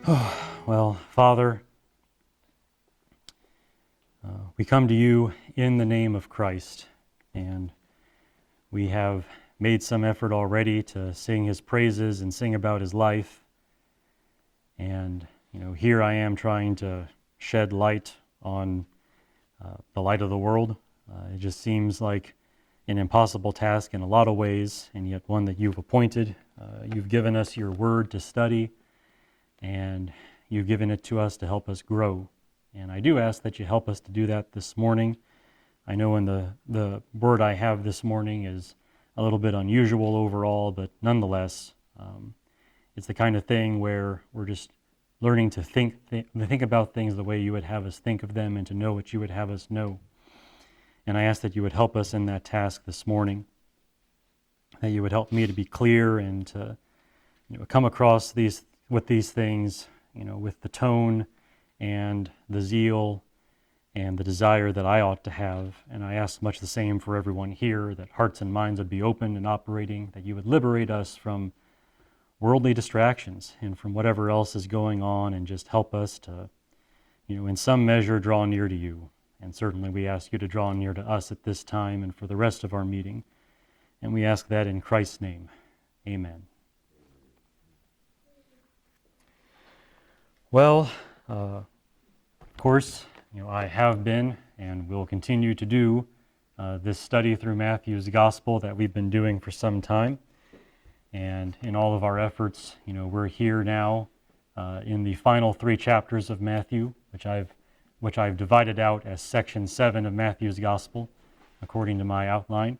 Well, Father, we come to you in the name of Christ, and we have made some effort already to sing his praises and sing about his life. And, here I am trying to shed light on the light of the world. It just seems like an impossible task in a lot of ways, and yet one that you've appointed. You've given us your word to study, and you've given it to us to help us grow. And I do ask that you help us to do that this morning. I know the word I have this morning is a little bit unusual overall, but nonetheless, it's the kind of thing where we're just learning to think about things the way you would have us think of them and to know what you would have us know. And I ask that you would help us in that task this morning, that you would help me to be clear and to come across these things, with the tone and the zeal and the desire that I ought to have. And I ask much the same for everyone here, that hearts and minds would be open and operating, that you would liberate us from worldly distractions and from whatever else is going on, and just help us to, in some measure, draw near to you. And certainly we ask you to draw near to us at this time and for the rest of our meeting. And we ask that in Christ's name. Amen. Well, of course, I have been and will continue to do this study through Matthew's Gospel that we've been doing for some time. And in all of our efforts, we're here now in the final 3 chapters of Matthew, which I've divided out as section 7 of Matthew's Gospel, according to my outline.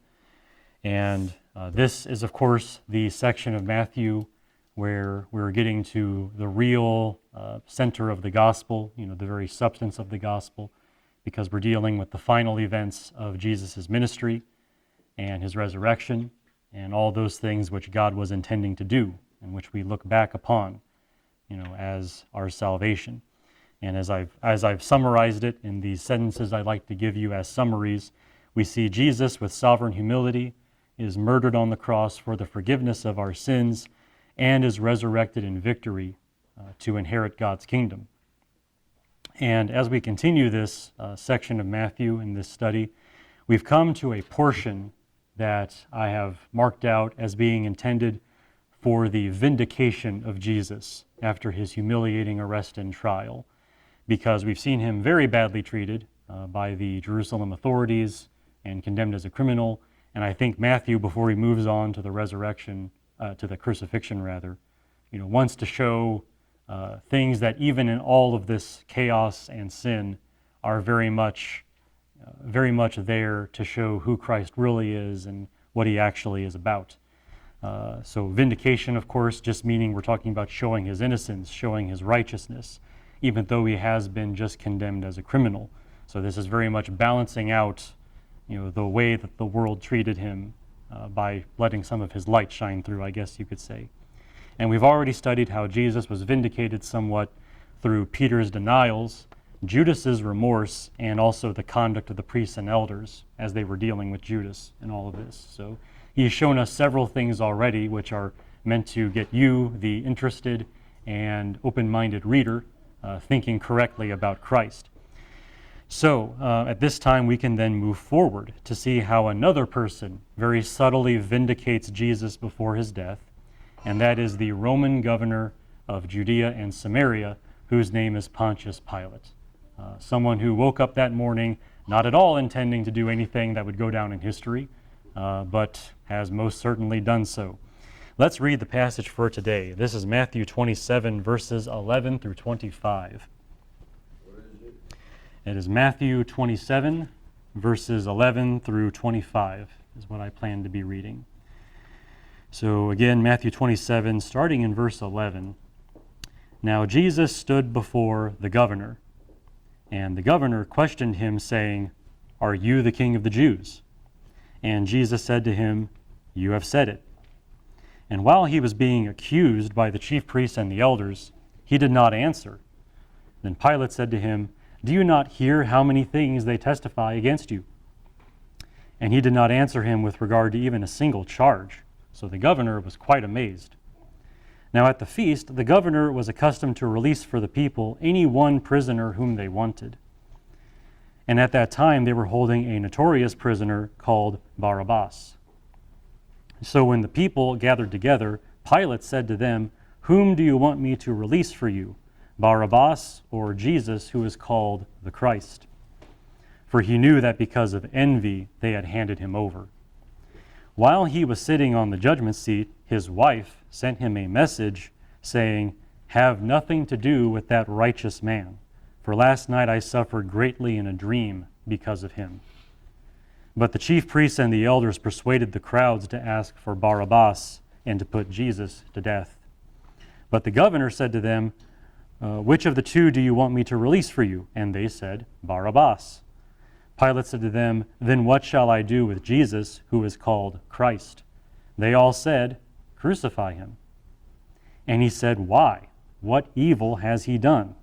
And this is, of course, the section of Matthew where we're getting to the real center of the gospel, the very substance of the gospel, because we're dealing with the final events of Jesus' ministry and his resurrection and all those things which God was intending to do and which we look back upon, as our salvation. And as I've summarized it in these sentences I like to give you as summaries, we see Jesus with sovereign humility is murdered on the cross for the forgiveness of our sins and is resurrected in victory to inherit God's kingdom. And as we continue this section of Matthew in this study, we've come to a portion that I have marked out as being intended for the vindication of Jesus after his humiliating arrest and trial, because we've seen him very badly treated by the Jerusalem authorities and condemned as a criminal. And I think Matthew, before he moves on to the resurrection, to the crucifixion rather, wants to show things that even in all of this chaos and sin are very much there to show who Christ really is and what he actually is about. So vindication, of course, just meaning we're talking about showing his innocence, showing his righteousness, even though he has been just condemned as a criminal. So this is very much balancing out, the way that the world treated him by letting some of his light shine through, I guess you could say. And we've already studied how Jesus was vindicated somewhat through Peter's denials, Judas's remorse, and also the conduct of the priests and elders as they were dealing with Judas in all of this. So he's shown us several things already which are meant to get you, the interested and open-minded reader, thinking correctly about Christ. So at this time we can then move forward to see how another person very subtly vindicates Jesus before his death, and that is the Roman governor of Judea and Samaria, whose name is Pontius Pilate. Someone who woke up that morning not at all intending to do anything that would go down in history, but has most certainly done so. Let's read the passage for today. This is Matthew 27, verses 11 through 25. It is Matthew 27, verses 11 through 25 is what I plan to be reading. So again, Matthew 27, starting in verse 11. Now Jesus stood before the governor, and the governor questioned him, saying, "Are you the king of the Jews?" And Jesus said to him, "You have said it." And while he was being accused by the chief priests and the elders, he did not answer. Then Pilate said to him, "Do you not hear how many things they testify against you?" And he did not answer him with regard to even a single charge. So the governor was quite amazed. Now at the feast, the governor was accustomed to release for the people any one prisoner whom they wanted. And at that time, they were holding a notorious prisoner called Barabbas. So when the people gathered together, Pilate said to them, "Whom do you want me to release for you, Barabbas or Jesus, who is called the Christ?" For he knew that because of envy they had handed him over. While he was sitting on the judgment seat, his wife sent him a message saying, "Have nothing to do with that righteous man, for last night I suffered greatly in a dream because of him." But the chief priests and the elders persuaded the crowds to ask for Barabbas and to put Jesus to death. But the governor said to them, "Which of the two do you want me to release for you?" And they said, "Barabbas." Pilate said to them, "Then what shall I do with Jesus, who is called Christ?" They all said, "Crucify him." And he said, "Why? What evil has he done?"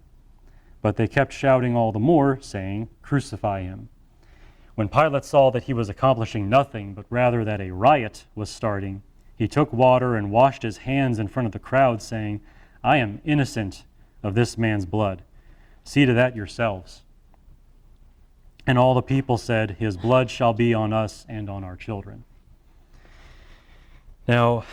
But they kept shouting all the more, saying, "Crucify him." When Pilate saw that he was accomplishing nothing, but rather that a riot was starting, he took water and washed his hands in front of the crowd, saying, "I am innocent of this man's blood. See to that yourselves." And all the people said, "His blood shall be on us and on our children." Now,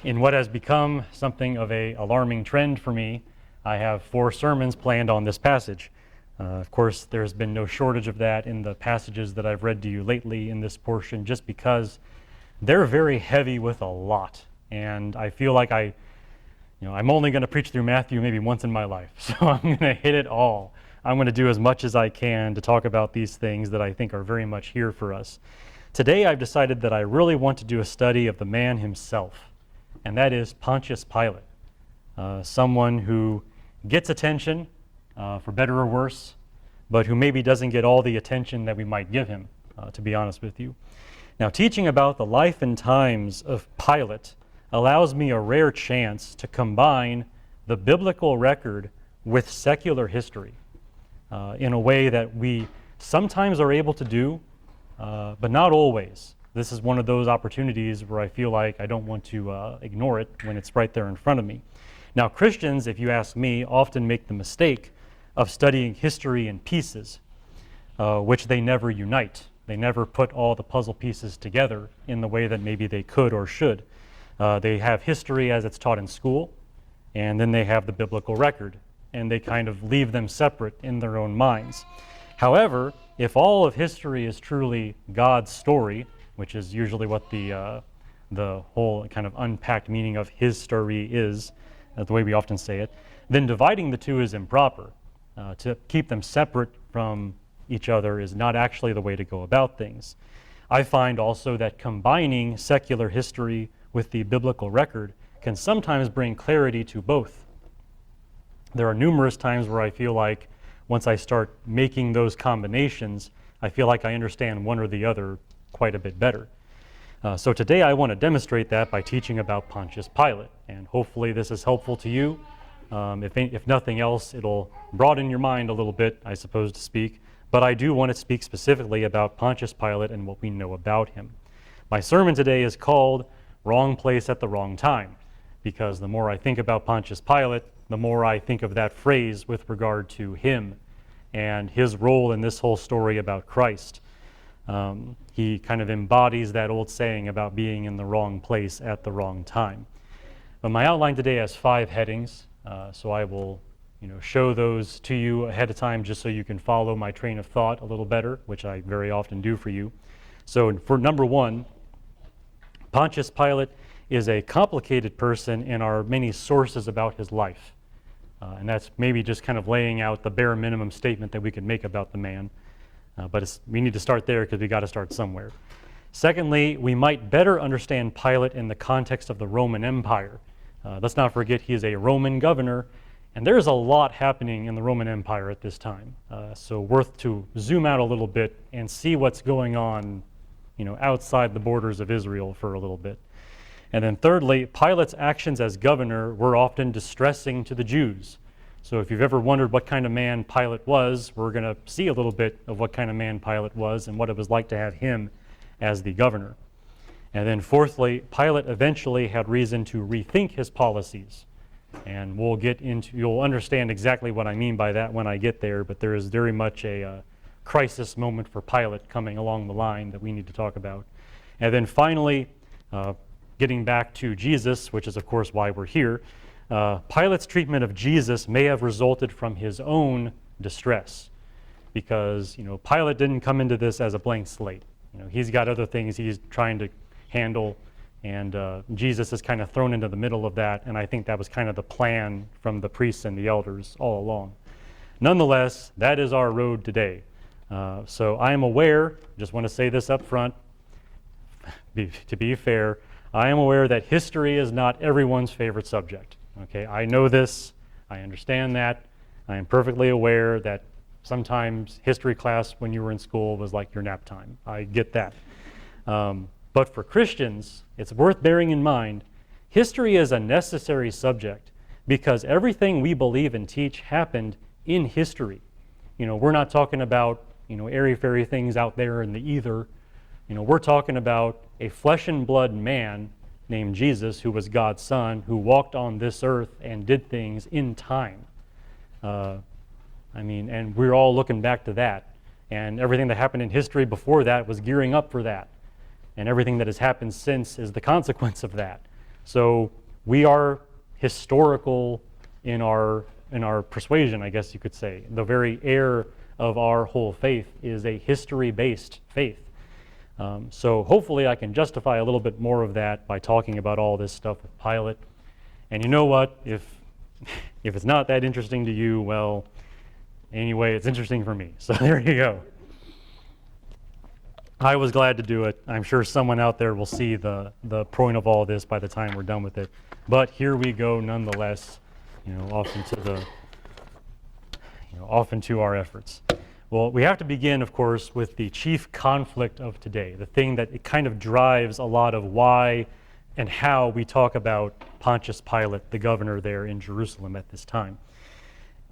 in what has become something of an alarming trend for me, I have 4 sermons planned on this passage. Of course, there's been no shortage of that in the passages that I've read to you lately in this portion, just because they're very heavy with a lot. And I feel like I'm only going to preach through Matthew maybe once in my life. So I'm going to hit it all. I'm going to do as much as I can to talk about these things that I think are very much here for us. Today I've decided that I really want to do a study of the man himself, and that is Pontius Pilate, someone who gets attention, for better or worse, but who maybe doesn't get all the attention that we might give him, to be honest with you. Now, teaching about the life and times of Pilate allows me a rare chance to combine the biblical record with secular history in a way that we sometimes are able to do, but not always. This is one of those opportunities where I feel like I don't want to ignore it when it's right there in front of me. Now, Christians, if you ask me, often make the mistake of studying history in pieces, which they never unite. They never put all the puzzle pieces together in the way that maybe they could or should. They have history as it's taught in school, and then they have the biblical record, and they kind of leave them separate in their own minds. However, if all of history is truly God's story, which is usually what the whole kind of unpacked meaning of his story is, the way we often say it, then dividing the two is improper. To keep them separate from each other is not actually the way to go about things. I find also that combining secular history with the biblical record can sometimes bring clarity to both. There are numerous times where I feel like once I start making those combinations, I feel like I understand one or the other quite a bit better. So today I want to demonstrate that by teaching about Pontius Pilate, and hopefully this is helpful to you. If nothing else, it'll broaden your mind a little bit, I suppose, to speak. But I do want to speak specifically about Pontius Pilate and what we know about him. My sermon today is called "Wrong Place at the Wrong Time," because the more I think about Pontius Pilate, the more I think of that phrase with regard to him and his role in this whole story about Christ. He kind of embodies that old saying about being in the wrong place at the wrong time. But my outline today has 5 headings, so I will show those to you ahead of time just so you can follow my train of thought a little better, which I very often do for you. So for number 1, Pontius Pilate is a complicated person in our many sources about his life. And that's maybe just kind of laying out the bare minimum statement that we could make about the man. But we need to start there because we got to start somewhere. Secondly, we might better understand Pilate in the context of the Roman Empire. Let's not forget he is a Roman governor, and there's a lot happening in the Roman Empire at this time. So worth to zoom out a little bit and see what's going on, outside the borders of Israel for a little bit. And then thirdly, Pilate's actions as governor were often distressing to the Jews. So if you've ever wondered what kind of man Pilate was, we're going to see a little bit of what kind of man Pilate was and what it was like to have him as the governor. And then fourthly, Pilate eventually had reason to rethink his policies. And you'll understand exactly what I mean by that when I get there, but there is very much a crisis moment for Pilate coming along the line that we need to talk about. And then finally, getting back to Jesus, which is of course why we're here, Pilate's treatment of Jesus may have resulted from his own distress, because Pilate didn't come into this as a blank slate. He's got other things he's trying to handle, and Jesus is kind of thrown into the middle of that, and I think that was kind of the plan from the priests and the elders all along. Nonetheless, that is our road today. So I am aware, just want to say this up front, to be fair, I am aware that history is not everyone's favorite subject. Okay, I know this, I understand that, I am perfectly aware that sometimes history class when you were in school was like your nap time. I get that. But for Christians, it's worth bearing in mind, history is a necessary subject because everything we believe and teach happened in history. We're not talking about, airy-fairy things out there in the ether. We're talking about a flesh and blood man named Jesus, who was God's son, who walked on this earth and did things in time. And we're all looking back to that. And everything that happened in history before that was gearing up for that. And everything that has happened since is the consequence of that. So we are historical in our persuasion, I guess you could say. The very air of our whole faith is a history-based faith. So hopefully I can justify a little bit more of that by talking about all this stuff with Pilate. And you know what? If it's not that interesting to you, well, anyway, it's interesting for me. So there you go. I was glad to do it. I'm sure someone out there will see the point of all this by the time we're done with it. But here we go nonetheless, off into our efforts. Well, we have to begin, of course, with the chief conflict of today, the thing that it kind of drives a lot of why and how we talk about Pontius Pilate, the governor there in Jerusalem at this time.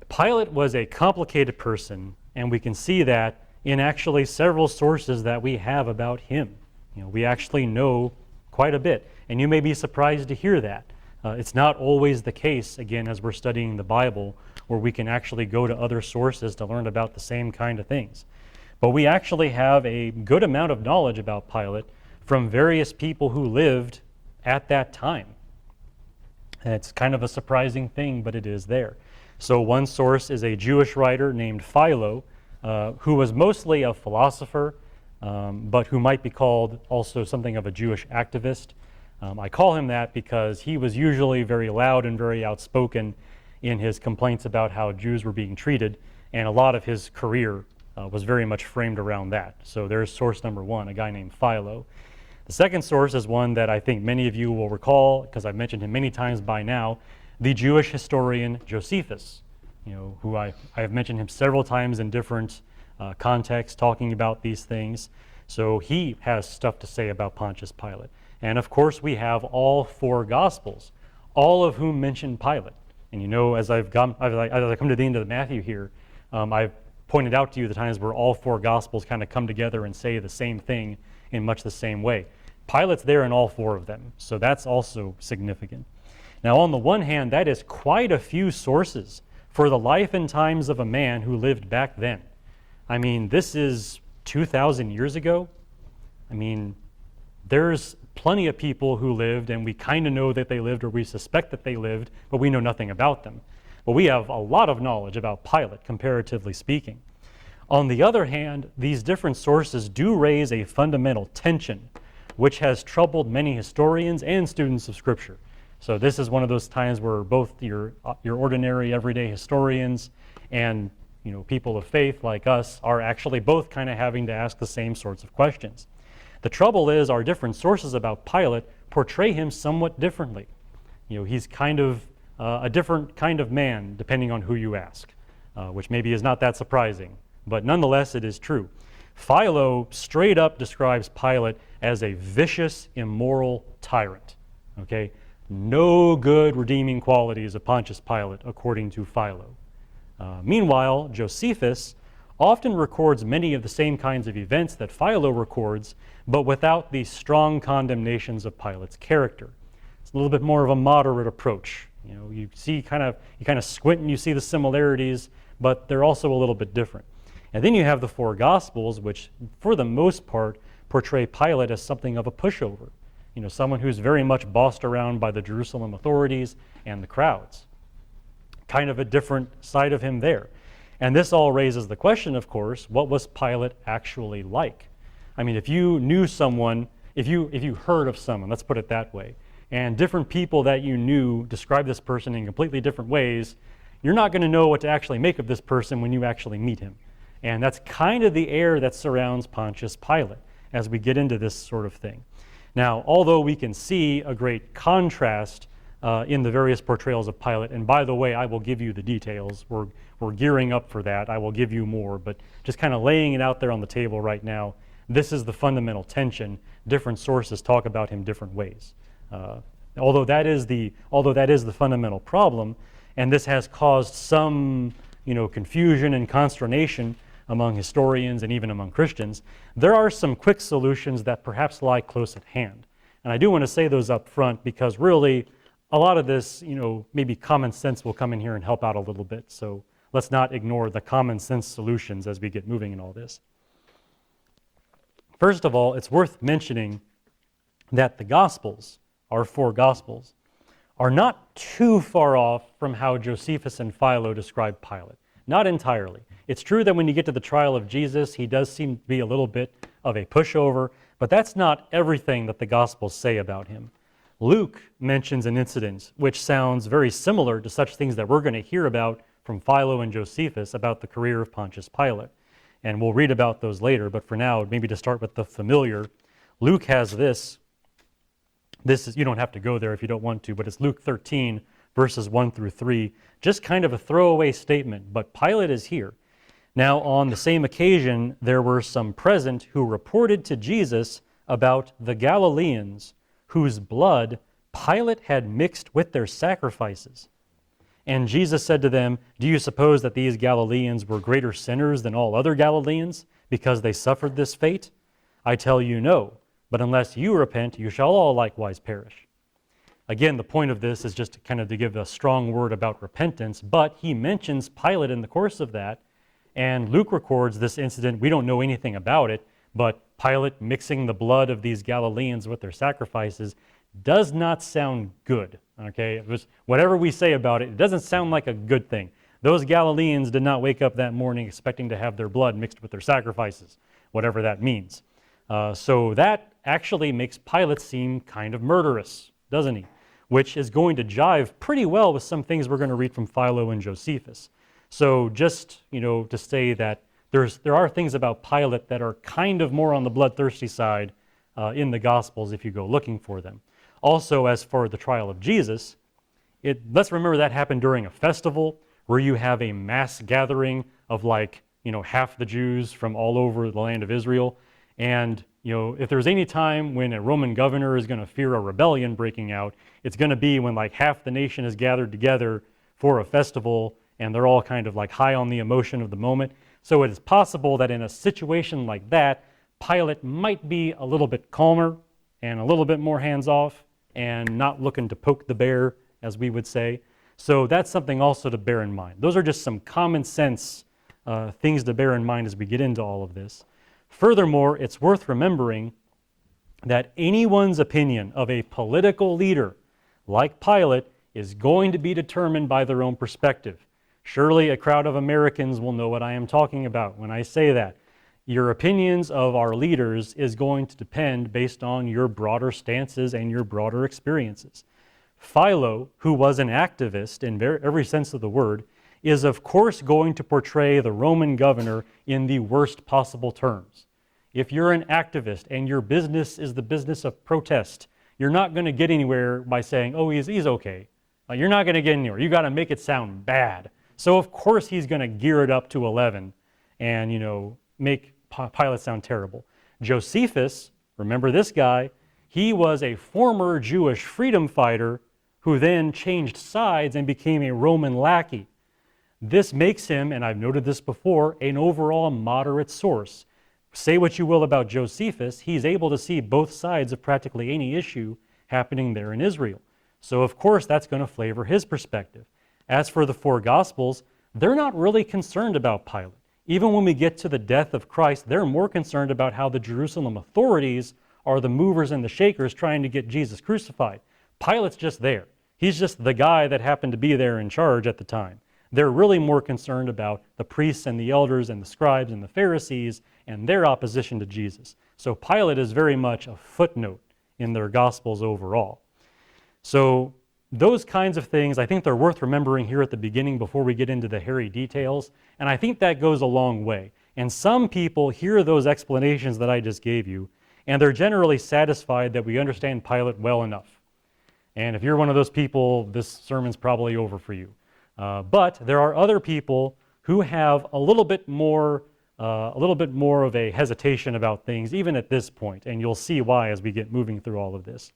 Pilate was a complicated person, and we can see that in actually several sources that we have about him. We actually know quite a bit, and you may be surprised to hear that. It's not always the case, again, as we're studying the Bible, where we can actually go to other sources to learn about the same kind of things. But we actually have a good amount of knowledge about Pilate from various people who lived at that time. And it's kind of a surprising thing, but it is there. So one source is a Jewish writer named Philo, who was mostly a philosopher, but who might be called also something of a Jewish activist. I call him that because he was usually very loud and very outspoken in his complaints about how Jews were being treated, and a lot of his career was very much framed around that. So there's source number one, a guy named Philo. The second source is one that I think many of you will recall, because I've mentioned him many times by now, the Jewish historian Josephus, who I have mentioned him several times in different contexts talking about these things. So he has stuff to say about Pontius Pilate. And of course we have all four Gospels, all of whom mention Pilate. And as I come to the end of Matthew here, I've pointed out to you the times where all four Gospels kind of come together and say the same thing in much the same way. Pilate's there in all four of them, so that's also significant. Now, on the one hand, that is quite a few sources for the life and times of a man who lived back then. This is 2,000 years ago. There's plenty of people who lived, and we kind of know that they lived, or we suspect that they lived, but we know nothing about them. But we have a lot of knowledge about Pilate, comparatively speaking. On the other hand, these different sources do raise a fundamental tension, which has troubled many historians and students of Scripture. So this is one of those times where both your ordinary, everyday historians and people of faith like us are actually both kind of having to ask the same sorts of questions. The trouble is our different sources about Pilate portray him somewhat differently. He's kind of a different kind of man, depending on who you ask, which maybe is not that surprising, but nonetheless it is true. Philo straight up describes Pilate as a vicious, immoral tyrant. Okay? No good redeeming qualities of Pontius Pilate, according to Philo. Meanwhile, Josephus often records many of the same kinds of events that Philo records, but without the strong condemnations of Pilate's character. It's a little bit more of a moderate approach You kind of squint and you see the similarities, but they're also a little bit different. And then you have the four Gospels, which for the most part portray Pilate as something of a pushover, someone who's very much bossed around by the Jerusalem authorities and the crowds. Kind of a different side of him there. And this all raises the question, of course, what was Pilate actually like? I mean, if you knew someone, if you heard of someone, let's put it that way, and different people that you knew describe this person in completely different ways, you're not going to know what to actually make of this person when you actually meet him. And that's kind of the air that surrounds Pontius Pilate as we get into this sort of thing. Now, although we can see a great contrast in the various portrayals of Pilate, and by the way, I will give you the details. We're gearing up for that. I will give you more, but just kind of laying it out there on the table right now, this is the fundamental tension. Different sources talk about him different ways. Although that is the fundamental problem, and this has caused some confusion and consternation among historians and even among Christians, there are some quick solutions that perhaps lie close at hand. And I do want to say those up front because really a lot of this, maybe common sense will come in here and help out a little bit. So let's not ignore the common sense solutions as we get moving in all this. First of all, it's worth mentioning that the Gospels, our four Gospels, are not too far off from how Josephus and Philo describe Pilate. Not entirely. It's true that when you get to the trial of Jesus, he does seem to be a little bit of a pushover, but that's not everything that the Gospels say about him. Luke mentions an incident which sounds very similar to such things that we're going to hear about from Philo and Josephus about the career of Pontius Pilate. And we'll read about those later, but for now, maybe to start with the familiar, Luke has this. This is, you don't have to go there if you don't want to, but it's Luke 13, verses 1 through 3. Just kind of a throwaway statement, but Pilate is here. Now, on the same occasion, there were some present who reported to Jesus about the Galileans whose blood Pilate had mixed with their sacrifices. And Jesus said to them, "Do you suppose that these Galileans were greater sinners than all other Galileans because they suffered this fate? I tell you no, but unless you repent, you shall all likewise perish." Again, the point of this is just kind of to give a strong word about repentance, but he mentions Pilate in the course of that, and Luke records this incident. We don't know anything about it, but Pilate mixing the blood of these Galileans with their sacrifices does not sound good, okay? It was, whatever we say about it, it doesn't sound like a good thing. Those Galileans did not wake up that morning expecting to have their blood mixed with their sacrifices, whatever that means. So that actually makes Pilate seem kind of murderous, doesn't he? Which is going to jive pretty well with some things we're going to read from Philo and Josephus. So just, to say that there are things about Pilate that are kind of more on the bloodthirsty side in the Gospels if you go looking for them. Also, as for the trial of Jesus, let's remember that happened during a festival where you have a mass gathering of half the Jews from all over the land of Israel. And if there's any time when a Roman governor is going to fear a rebellion breaking out, it's going to be when half the nation is gathered together for a festival and they're all kind of high on the emotion of the moment. So it is possible that in a situation like that, Pilate might be a little bit calmer and a little bit more hands-off and not looking to poke the bear, as we would say. So that's something also to bear in mind. Those are just some common sense things to bear in mind as we get into all of this. Furthermore, it's worth remembering that anyone's opinion of a political leader like Pilate is going to be determined by their own perspective. Surely a crowd of Americans will know what I am talking about when I say that. Your opinions of our leaders is going to depend based on your broader stances and your broader experiences. Philo, who was an activist in every sense of the word, is of course going to portray the Roman governor in the worst possible terms. If you're an activist and your business is the business of protest, you're not going to get anywhere by saying, oh, he's okay. You're not going to get anywhere. You got to make it sound bad. So of course he's going to gear it up to 11 and, make Pilate sound terrible. Josephus, remember this guy, he was a former Jewish freedom fighter who then changed sides and became a Roman lackey. This makes him, and I've noted this before, an overall moderate source. Say what you will about Josephus, he's able to see both sides of practically any issue happening there in Israel. So of course that's going to flavor his perspective. As for the four Gospels, they're not really concerned about Pilate. Even when we get to the death of Christ, they're more concerned about how the Jerusalem authorities are the movers and the shakers trying to get Jesus crucified. Pilate's just there. He's just the guy that happened to be there in charge at the time. They're really more concerned about the priests and the elders and the scribes and the Pharisees and their opposition to Jesus. So Pilate is very much a footnote in their Gospels overall. So those kinds of things, I think they're worth remembering here at the beginning before we get into the hairy details, and I think that goes a long way. And some people hear those explanations that I just gave you, and they're generally satisfied that we understand Pilate well enough. And if you're one of those people, this sermon's probably over for you. But there are other people who have a little bit more of a hesitation about things, even at this point, and you'll see why as we get moving through all of this.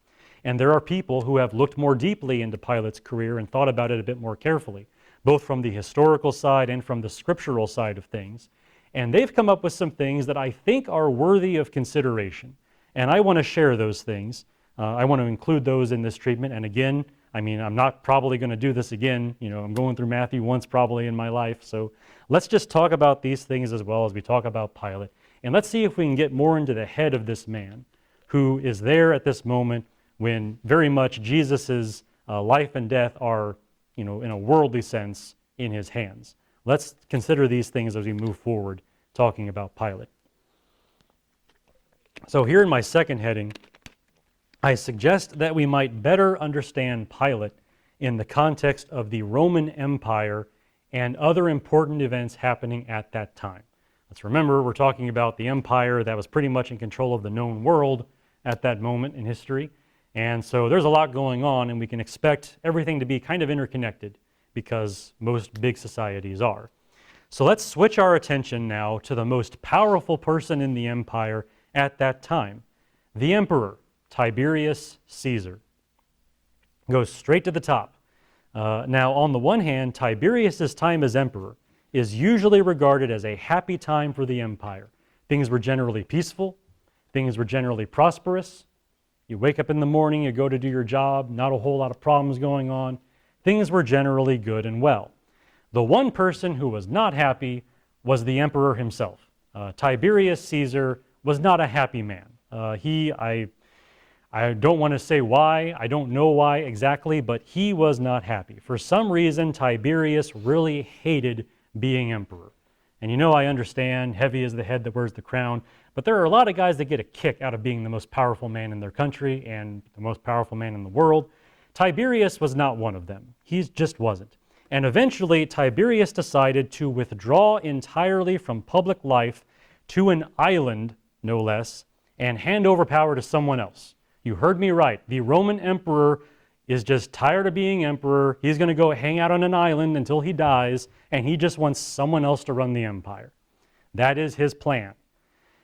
And there are people who have looked more deeply into Pilate's career and thought about it a bit more carefully, both from the historical side and from the scriptural side of things. And they've come up with some things that I think are worthy of consideration. And I want to share those things. I want to include those in this treatment. And again, I mean, I'm not probably going to do this again. You know, I'm going through Matthew once probably in my life. So let's just talk about these things as well as we talk about Pilate. And let's see if we can get more into the head of this man who is there at this moment when very much Jesus' life and death are, you know, in a worldly sense, in his hands. Let's consider these things as we move forward talking about Pilate. So here in my second heading, I suggest that we might better understand Pilate in the context of the Roman Empire and other important events happening at that time. Let's remember, we're talking about the empire that was pretty much in control of the known world at that moment in history. And so there's a lot going on, and we can expect everything to be kind of interconnected because most big societies are. So let's switch our attention now to the most powerful person in the empire at that time, the emperor, Tiberius Caesar. Goes straight to the top. Now, on the one hand, Tiberius' time as emperor is usually regarded as a happy time for the empire. Things were generally peaceful. Things were generally prosperous. You wake up in the morning, you go to do your job, not a whole lot of problems going on. Things were generally good and well. The one person who was not happy was the emperor himself. Tiberius Caesar was not a happy man. I don't want to say why, I don't know why exactly, but he was not happy. For some reason, Tiberius really hated being emperor. And you know, I understand, heavy is the head that wears the crown, but there are a lot of guys that get a kick out of being the most powerful man in their country and the most powerful man in the world. Tiberius was not one of them. He just wasn't. And eventually, Tiberius decided to withdraw entirely from public life to an island, no less, and hand over power to someone else. You heard me right. The Roman emperor is just tired of being emperor. He's going to go hang out on an island until he dies, and he just wants someone else to run the empire. That is his plan.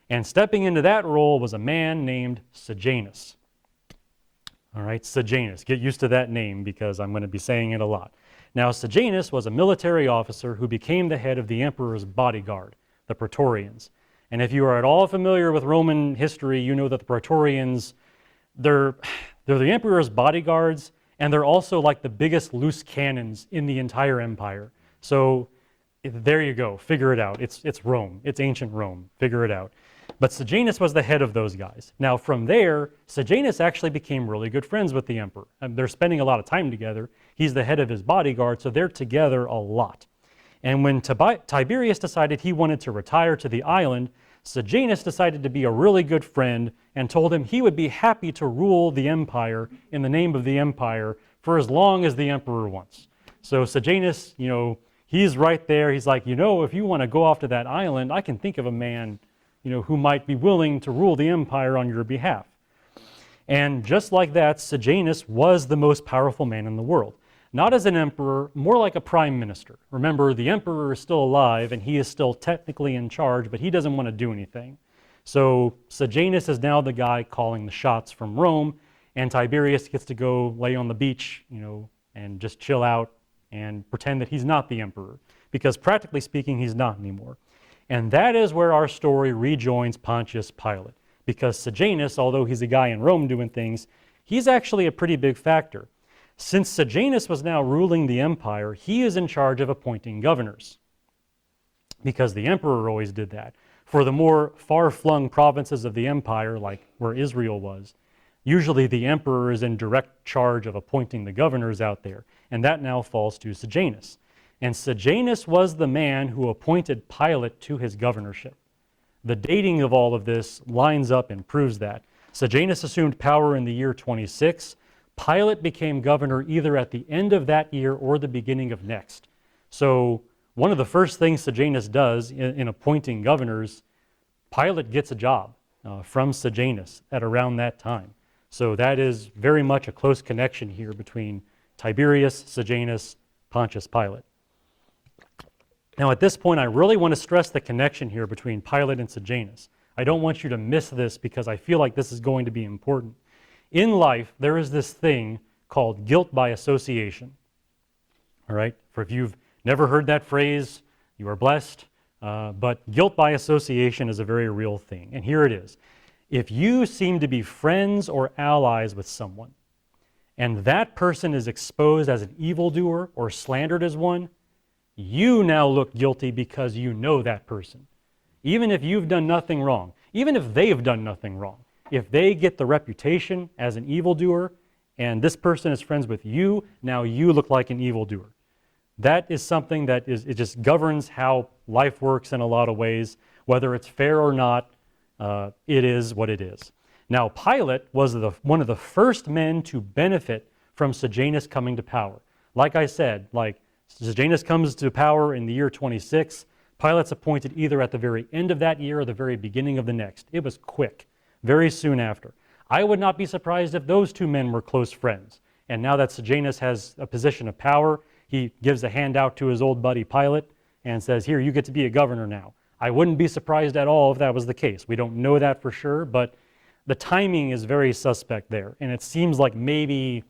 And stepping into that role was a man named Sejanus. All right, Sejanus. Get used to that name because I'm going to be saying it a lot. Now, Sejanus was a military officer who became the head of the emperor's bodyguard, the Praetorians. And if you are at all familiar with Roman history, you know that the Praetorians, they're the emperor's bodyguards, and they're also like the biggest loose cannons in the entire empire. So there you go, figure it out. It's Rome, it's ancient Rome, figure it out. But Sejanus was the head of those guys. Now from there, Sejanus actually became really good friends with the emperor. And they're spending a lot of time together. He's the head of his bodyguard, so they're together a lot. And when Tiberius decided he wanted to retire to the island, Sejanus decided to be a really good friend and told him he would be happy to rule the empire in the name of the empire for as long as the emperor wants. So Sejanus, you know, he's right there. He's like, you know, if you want to go off to that island, I can think of a man, you know, who might be willing to rule the empire on your behalf. And just like that, Sejanus was the most powerful man in the world. Not as an emperor, more like a prime minister. Remember, the emperor is still alive and he is still technically in charge, but he doesn't want to do anything. So Sejanus is now the guy calling the shots from Rome, and Tiberius gets to go lay on the beach, you know, and just chill out and pretend that he's not the emperor, because practically speaking, he's not anymore. And that is where our story rejoins Pontius Pilate, because Sejanus, although he's a guy in Rome doing things, he's actually a pretty big factor. Since Sejanus was now ruling the empire, he is in charge of appointing governors, because the emperor always did that. For the more far-flung provinces of the empire, like where Israel was, usually the emperor is in direct charge of appointing the governors out there, and that now falls to Sejanus. And Sejanus was the man who appointed Pilate to his governorship. The dating of all of this lines up and proves that. Sejanus assumed power in the year 26. Pilate became governor either at the end of that year or the beginning of next. So one of the first things Sejanus does in appointing governors, Pilate gets a job from Sejanus at around that time. So that is very much a close connection here between Tiberius, Sejanus, Pontius Pilate. Now at this point, I really want to stress the connection here between Pilate and Sejanus. I don't want you to miss this because I feel like this is going to be important. In life, there is this thing called guilt by association. All right? For if you've never heard that phrase, you are blessed. But guilt by association is a very real thing. And here it is. If you seem to be friends or allies with someone, and that person is exposed as an evildoer or slandered as one, you now look guilty because you know that person. Even if you've done nothing wrong, even if they've done nothing wrong, if they get the reputation as an evildoer and this person is friends with you, now you look like an evildoer. That is something that it just governs how life works in a lot of ways. Whether it's fair or not, it is what it is. Now, Pilate was one of the first men to benefit from Sejanus coming to power. Like I said, Sejanus comes to power in the year 26. Pilate's appointed either at the very end of that year or the very beginning of the next. It was quick, very soon after. I would not be surprised if those two men were close friends. And now that Sejanus has a position of power, he gives a handout to his old buddy Pilate and says, here, you get to be a governor now. I wouldn't be surprised at all if that was the case. We don't know that for sure, but the timing is very suspect there. And it seems like maybe,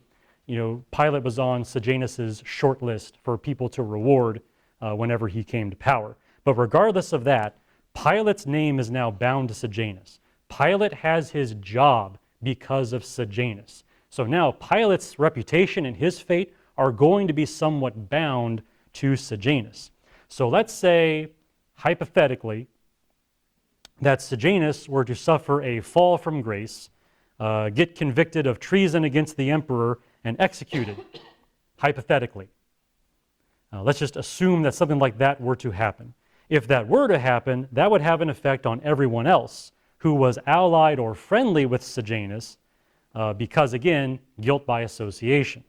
Pilate was on Sejanus's short list for people to reward whenever he came to power. But regardless of that, Pilate's name is now bound to Sejanus. Pilate has his job because of Sejanus. So now Pilate's reputation and his fate are going to be somewhat bound to Sejanus. So let's say, hypothetically, that Sejanus were to suffer a fall from grace, get convicted of treason against the emperor, and executed, hypothetically. Let's just assume that something like that were to happen. If that were to happen, that would have an effect on everyone else who was allied or friendly with Sejanus because, again, guilt by association.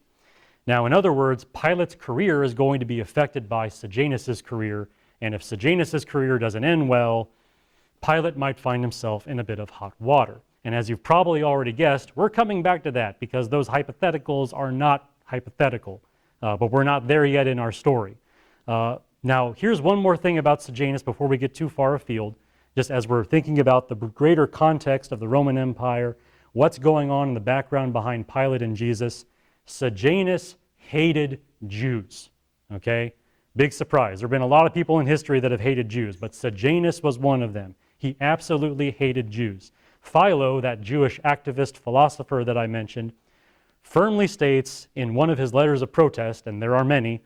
Now, in other words, Pilate's career is going to be affected by Sejanus's career, and if Sejanus's career doesn't end well, Pilate might find himself in a bit of hot water. And as you've probably already guessed, we're coming back to that because those hypotheticals are not hypothetical, but we're not there yet in our story. Now, here's one more thing about Sejanus before we get too far afield, just as we're thinking about the greater context of the Roman Empire, what's going on in the background behind Pilate and Jesus. Sejanus hated Jews, okay? Big surprise. There have been a lot of people in history that have hated Jews, but Sejanus was one of them. He absolutely hated Jews. Philo, that Jewish activist philosopher that I mentioned, firmly states in one of his letters of protest, and there are many,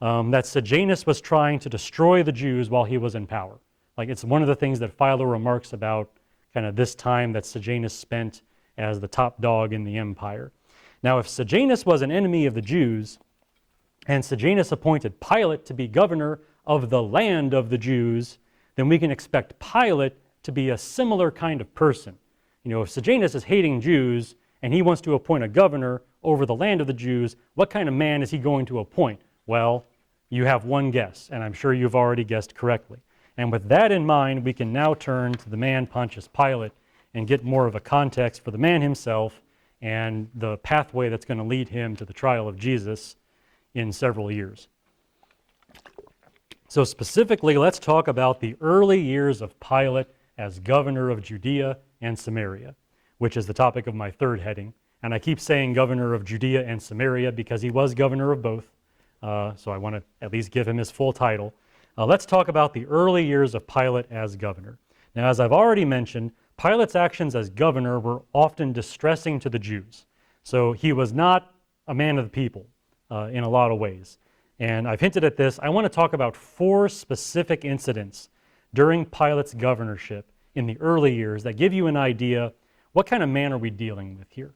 that Sejanus was trying to destroy the Jews while he was in power. It's one of the things that Philo remarks about kind of this time that Sejanus spent as the top dog in the empire. Now, if Sejanus was an enemy of the Jews, and Sejanus appointed Pilate to be governor of the land of the Jews, then we can expect Pilate to be a similar kind of person. If Sejanus is hating Jews and he wants to appoint a governor over the land of the Jews, what kind of man is he going to appoint? Well, you have one guess, and I'm sure you've already guessed correctly. And with that in mind, we can now turn to the man Pontius Pilate and get more of a context for the man himself and the pathway that's going to lead him to the trial of Jesus in several years. So specifically, let's talk about the early years of Pilate as governor of Judea and Samaria, which is the topic of my third heading. And I keep saying governor of Judea and Samaria because he was governor of both. So I want to at least give him his full title. Let's talk about the early years of Pilate as governor. Now, as I've already mentioned, Pilate's actions as governor were often distressing to the Jews. So he was not a man of the people in a lot of ways. And I've hinted at this. I want to talk about 4 specific incidents during Pilate's governorship in the early years that give you an idea what kind of man are we dealing with here.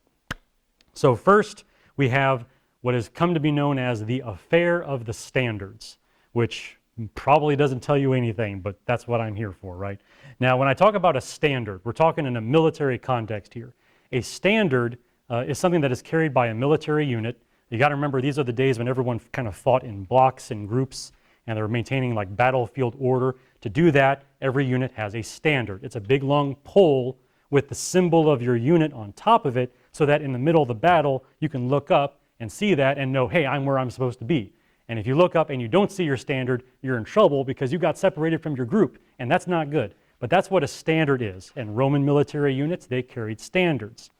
So first, we have what has come to be known as the Affair of the Standards, which probably doesn't tell you anything, but that's what I'm here for, right? Now, when I talk about a standard, we're talking in a military context here. A standard is something that is carried by a military unit. You got to remember, these are the days when everyone kind of fought in blocks and groups, and they're maintaining like battlefield order. To do that, every unit has a standard. It's a big long pole with the symbol of your unit on top of it, so that in the middle of the battle, you can look up and see that and know, hey, I'm where I'm supposed to be. And if you look up and you don't see your standard, you're in trouble because you got separated from your group, and that's not good. But that's what a standard is. And Roman military units, they carried standards.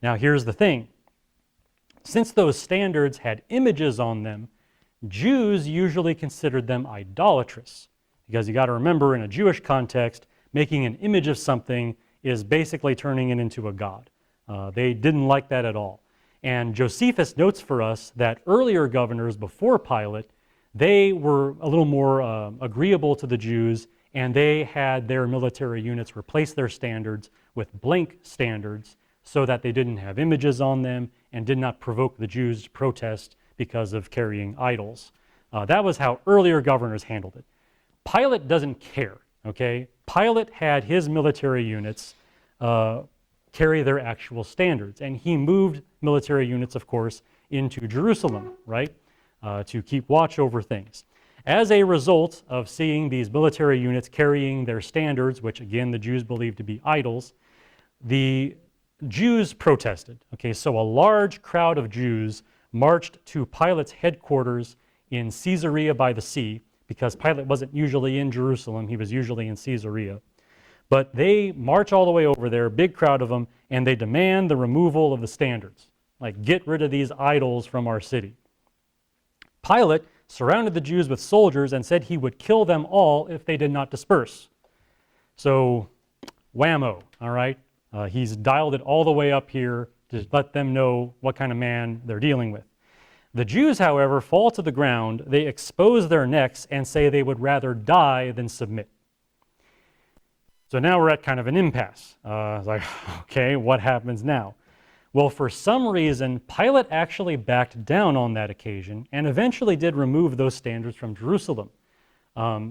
Now here's the thing. Since those standards had images on them, Jews usually considered them idolatrous. Because you got to remember, in a Jewish context, making an image of something is basically turning it into a god. They didn't like that at all. And Josephus notes for us that earlier governors before Pilate, they were a little more agreeable to the Jews, and they had their military units replace their standards with blank standards so that they didn't have images on them and did not provoke the Jews to protest because of carrying idols. That was how earlier governors handled it. Pilate doesn't care, okay? Pilate had his military units carry their actual standards, and he moved military units, of course, into Jerusalem, right, to keep watch over things. As a result of seeing these military units carrying their standards, which again the Jews believed to be idols, the Jews protested. Okay, so a large crowd of Jews marched to Pilate's headquarters in Caesarea by the sea, because Pilate wasn't usually in Jerusalem, he was usually in Caesarea. But they march all the way over there, big crowd of them, and they demand the removal of the standards. Like, get rid of these idols from our city. Pilate surrounded the Jews with soldiers and said he would kill them all if they did not disperse. So, whammo, all right? He's dialed it all the way up here to let them know what kind of man they're dealing with. The Jews, however, fall to the ground, they expose their necks and say they would rather die than submit. So now we're at kind of an impasse. Like, okay, what happens now? Well, for some reason, Pilate actually backed down on that occasion and eventually did remove those standards from Jerusalem.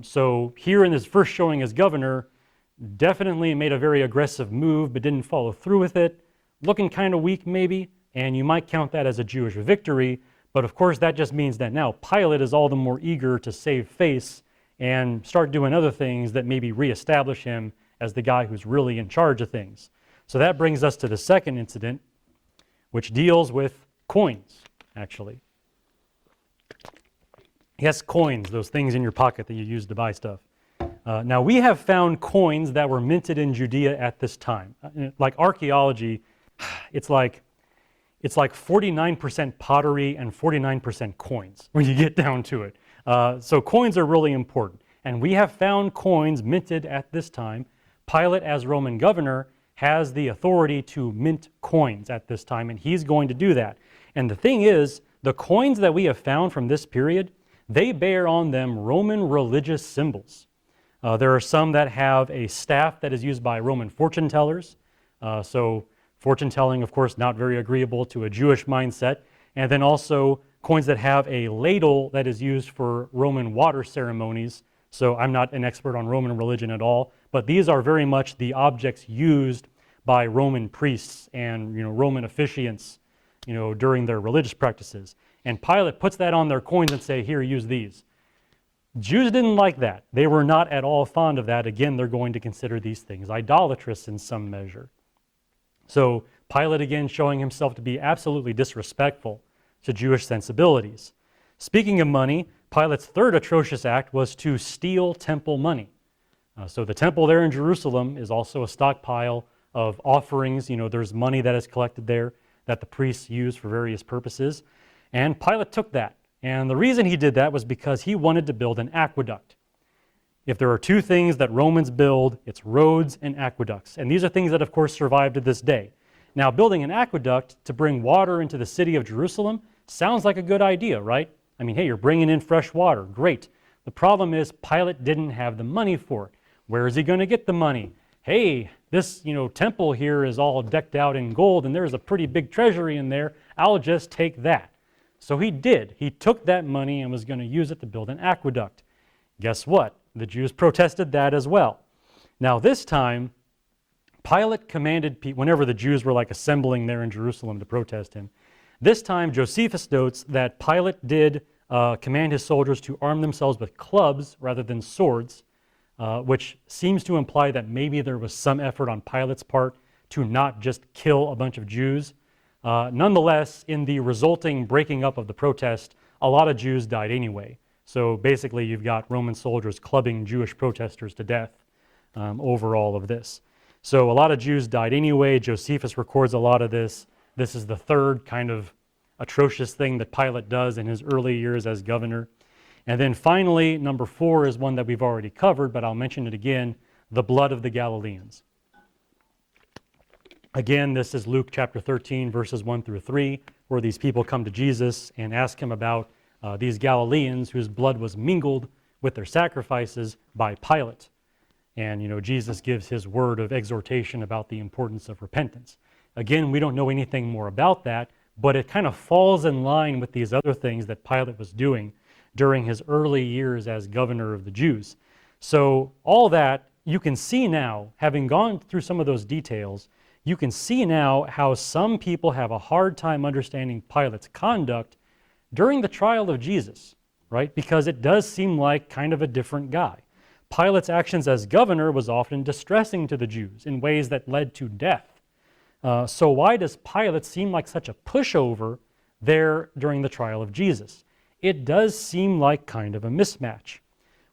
So here in his first showing as governor, definitely made a very aggressive move but didn't follow through with it. Looking kind of weak maybe, and you might count that as a Jewish victory, but of course that just means that now Pilate is all the more eager to save face and start doing other things that maybe reestablish him as the guy who's really in charge of things. So that brings us to the second incident, which deals with coins, actually. Yes, coins, those things in your pocket that you use to buy stuff. Now, we have found coins that were minted in Judea at this time. Like archaeology, it's like 49% pottery and 49% coins when you get down to it. So coins are really important. And we have found coins minted at this time. Pilate, as Roman governor, has the authority to mint coins at this time, and he's going to do that. And the thing is, the coins that we have found from this period, they bear on them Roman religious symbols. There are some that have a staff that is used by Roman fortune tellers. So fortune telling, of course, not very agreeable to a Jewish mindset. And then also coins that have a ladle that is used for Roman water ceremonies. So I'm not an expert on Roman religion at all, but these are very much the objects used by Roman priests and Roman officiants during their religious practices. And Pilate puts that on their coins and say, here, use these. Jews didn't like that. They were not at all fond of that. Again, they're going to consider these things idolatrous in some measure. So Pilate, again, showing himself to be absolutely disrespectful to Jewish sensibilities. Speaking of money, Pilate's third atrocious act was to steal temple money. So the temple there in Jerusalem is also a stockpile of offerings. There's money that is collected there that the priests use for various purposes. And Pilate took that. And the reason he did that was because he wanted to build an aqueduct. If there are two things that Romans build, it's roads and aqueducts. And these are things that, of course, survive to this day. Now, building an aqueduct to bring water into the city of Jerusalem Sounds like a good idea, right? I mean, hey, you're bringing in fresh water. Great. The problem is Pilate didn't have the money for it. Where is he going to get the money? Hey, this, temple here is all decked out in gold and there's a pretty big treasury in there. I'll just take that. So he did. He took that money and was going to use it to build an aqueduct. Guess what? The Jews protested that as well. Now this time, Pilate commanded people, whenever the Jews were assembling there in Jerusalem to protest him, this time Josephus notes that Pilate did command his soldiers to arm themselves with clubs rather than swords, which seems to imply that maybe there was some effort on Pilate's part to not just kill a bunch of Jews. Nonetheless, in the resulting breaking up of the protest, a lot of Jews died anyway. So basically you've got Roman soldiers clubbing Jewish protesters to death over all of this. So a lot of Jews died anyway. Josephus records a lot of this. This is the third kind of atrocious thing that Pilate does in his early years as governor. And then finally, number 4 is one that we've already covered, but I'll mention it again, the blood of the Galileans. Again, this is Luke chapter 13, verses 1 through 3, where these people come to Jesus and ask him about these Galileans whose blood was mingled with their sacrifices by Pilate. And, Jesus gives his word of exhortation about the importance of repentance. Again, we don't know anything more about that, but it kind of falls in line with these other things that Pilate was doing during his early years as governor of the Jews. So all that, you can see now, having gone through some of those details, you can see now how some people have a hard time understanding Pilate's conduct during the trial of Jesus, right? Because it does seem like kind of a different guy. Pilate's actions as governor was often distressing to the Jews in ways that led to death. So why does Pilate seem like such a pushover there during the trial of Jesus? It does seem like kind of a mismatch.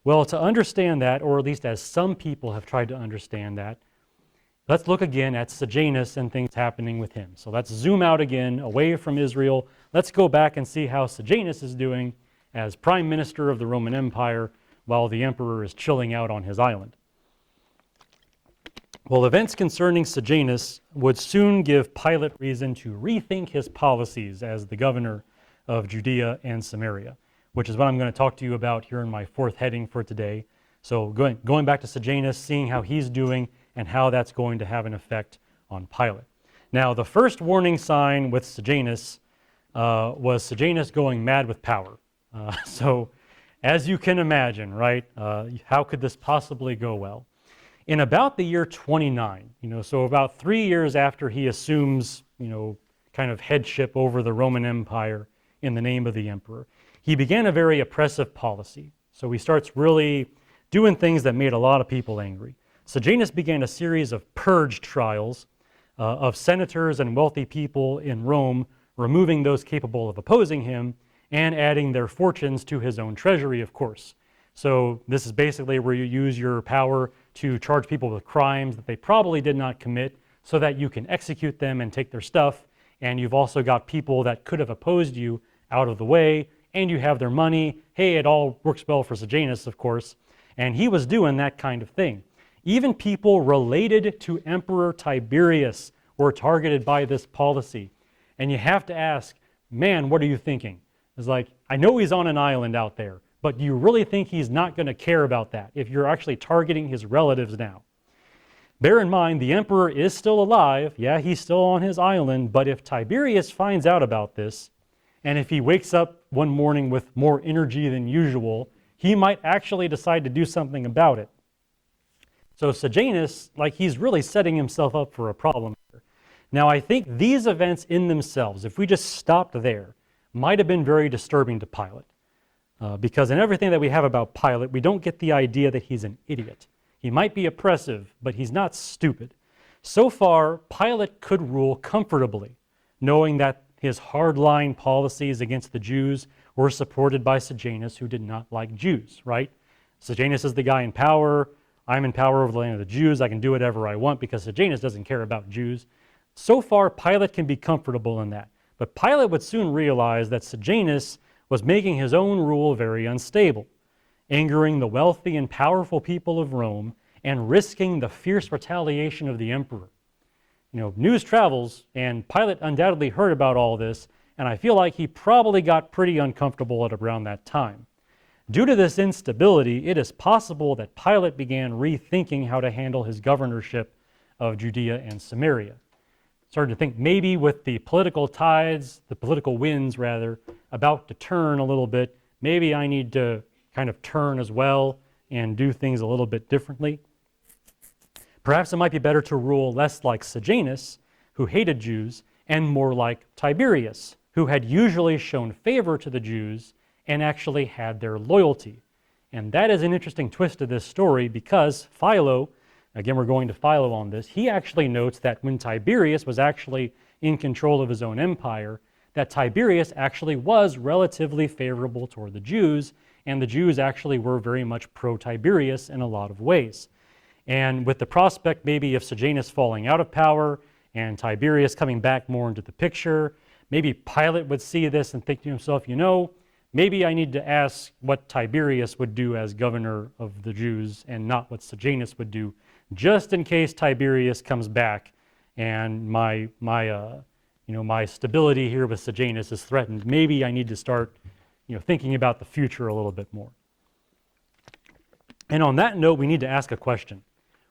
Well, to understand that, or at least as some people have tried to understand that, let's look again at Sejanus and things happening with him. So let's zoom out again, away from Israel. Let's go back and see how Sejanus is doing as prime minister of the Roman Empire while the emperor is chilling out on his island. Well, events concerning Sejanus would soon give Pilate reason to rethink his policies as the governor of Judea and Samaria, which is what I'm going to talk to you about here in my 4th heading for today. So going back to Sejanus, seeing how he's doing and how that's going to have an effect on Pilate. Now, the first warning sign with Sejanus was Sejanus going mad with power. So as you can imagine, right, how could this possibly go well? In about the year 29, so about 3 years after he assumes, kind of headship over the Roman Empire in the name of the emperor, he began a very oppressive policy. So he starts really doing things that made a lot of people angry. Sejanus began a series of purge trials of senators and wealthy people in Rome, removing those capable of opposing him and adding their fortunes to his own treasury, of course. So this is basically where you use your power to charge people with crimes that they probably did not commit so that you can execute them and take their stuff. And you've also got people that could have opposed you out of the way, and you have their money. Hey, it all works well for Sejanus, of course. And he was doing that kind of thing. Even people related to Emperor Tiberius were targeted by this policy. And you have to ask, man, what are you thinking? It's like, I know he's on an island out there, but do you really think he's not going to care about that if you're actually targeting his relatives now? Bear in mind, the emperor is still alive. Yeah, he's still on his island, but if Tiberius finds out about this, and if he wakes up one morning with more energy than usual, he might actually decide to do something about it. So Sejanus, he's really setting himself up for a problem here. Now, I think these events in themselves, if we just stopped there, might have been very disturbing to Pilate. Because in everything that we have about Pilate, we don't get the idea that he's an idiot. He might be oppressive, but he's not stupid. So far, Pilate could rule comfortably, knowing that his hardline policies against the Jews were supported by Sejanus, who did not like Jews, right? Sejanus is the guy in power. I'm in power over the land of the Jews. I can do whatever I want because Sejanus doesn't care about Jews. So far, Pilate can be comfortable in that. But Pilate would soon realize that Sejanus was making his own rule very unstable, angering the wealthy and powerful people of Rome and risking the fierce retaliation of the emperor. News travels, and Pilate undoubtedly heard about all this, and I feel like he probably got pretty uncomfortable at around that time. Due to this instability, it is possible that Pilate began rethinking how to handle his governorship of Judea and Samaria. Started to think maybe with the political tides, the political winds rather, about to turn a little bit, maybe I need to kind of turn as well and do things a little bit differently. Perhaps it might be better to rule less like Sejanus, who hated Jews, and more like Tiberius, who had usually shown favor to the Jews and actually had their loyalty. And that is an interesting twist to this story because Philo, again we're going to Philo on this, he actually notes that when Tiberius was actually in control of his own empire, that Tiberius actually was relatively favorable toward the Jews, and the Jews actually were very much pro-Tiberius in a lot of ways. And with the prospect maybe of Sejanus falling out of power and Tiberius coming back more into the picture, maybe Pilate would see this and think to himself, you know, maybe I need to ask what Tiberius would do as governor of the Jews and not what Sejanus would do, just in case Tiberius comes back and my stability here with Sejanus is threatened. Maybe I need to start, thinking about the future a little bit more. And on that note, we need to ask a question.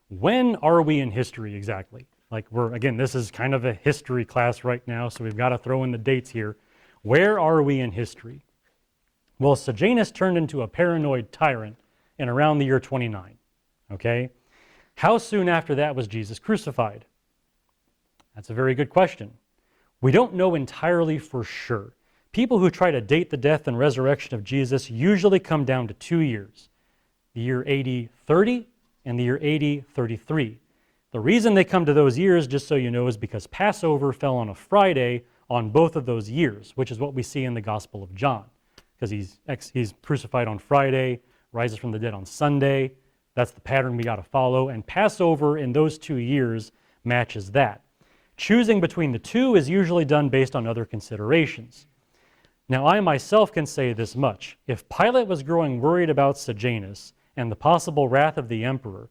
When are we in history exactly? Again, this is kind of a history class right now, so we've got to throw in the dates here. Where are we in history? Well, Sejanus turned into a paranoid tyrant in around the year 29, okay? How soon after that was Jesus crucified? That's a very good question. We don't know entirely for sure. People who try to date the death and resurrection of Jesus usually come down to 2 years, the year AD 30 and the year AD 33. The reason they come to those years, just so you know, is because Passover fell on a Friday on both of those years, which is what we see in the Gospel of John. Because he's crucified on Friday, rises from the dead on Sunday. That's the pattern we got to follow. And Passover in those 2 years matches that. Choosing between the two is usually done based on other considerations. Now, I myself can say this much. If Pilate was growing worried about Sejanus and the possible wrath of the emperor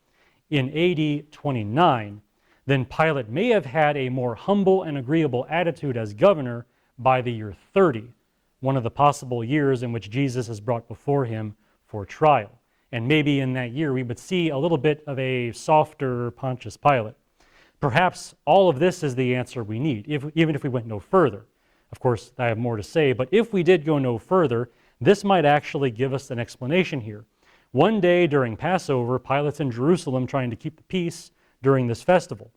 in AD 29, then Pilate may have had a more humble and agreeable attitude as governor by the year 30. One of the possible years in which Jesus is brought before him for trial. And maybe in that year we would see a little bit of a softer Pontius Pilate. Perhaps all of this is the answer we need, even if we went no further. Of course, I have more to say, but if we did go no further, this might actually give us an explanation here. One day during Passover, Pilate's in Jerusalem trying to keep the peace during this festival.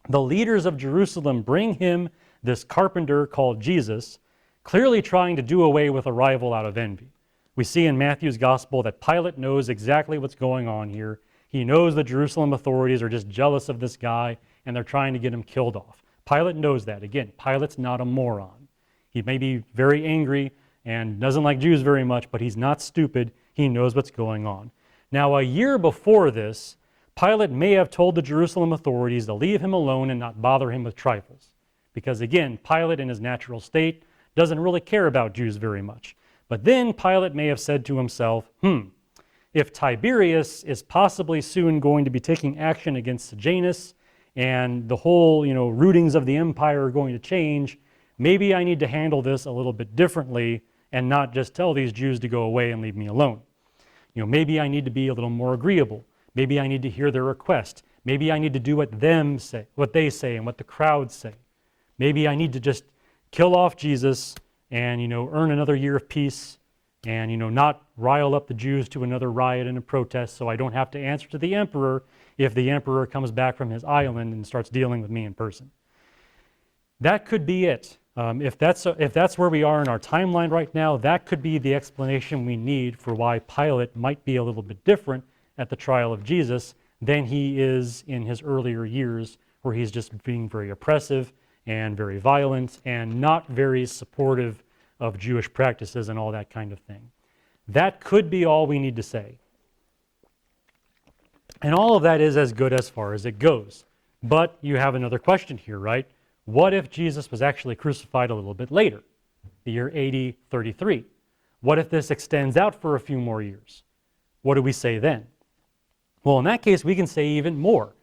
The leaders of Jerusalem bring him this carpenter called Jesus, clearly trying to do away with a rival out of envy. We see in Matthew's gospel that Pilate knows exactly what's going on here. He knows the Jerusalem authorities are just jealous of this guy and they're trying to get him killed off. Pilate knows that. Again, Pilate's not a moron. He may be very angry and doesn't like Jews very much, but he's not stupid. He knows what's going on. Now, a year before this, Pilate may have told the Jerusalem authorities to leave him alone and not bother him with trifles. Because again, Pilate in his natural state doesn't really care about Jews very much. But then Pilate may have said to himself, if Tiberius is possibly soon going to be taking action against Sejanus and the whole, rootings of the empire are going to change, maybe I need to handle this a little bit differently and not just tell these Jews to go away and leave me alone. Maybe I need to be a little more agreeable. Maybe I need to hear their request. Maybe I need to do what they say and what the crowds say. Maybe I need to just kill off Jesus and, earn another year of peace and, not rile up the Jews to another riot and a protest so I don't have to answer to the emperor if the emperor comes back from his island and starts dealing with me in person. That could be it. If that's where we are in our timeline right now, that could be the explanation we need for why Pilate might be a little bit different at the trial of Jesus than he is in his earlier years, where he's just being very oppressive and very violent and not very supportive of Jewish practices and all that kind of thing. That could be all we need to say. And all of that is as good as far as it goes. But you have another question here, right? What if Jesus was actually crucified a little bit later, the year AD 33? What if this extends out for a few more years? What do we say then? Well, in that case, we can say even more.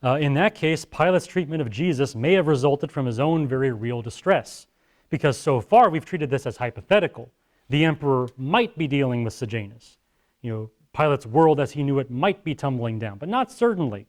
In that case, Pilate's treatment of Jesus may have resulted from his own very real distress. because so far we've treated this as hypothetical. The emperor might be dealing with Sejanus. Pilate's world as he knew it might be tumbling down, but not certainly.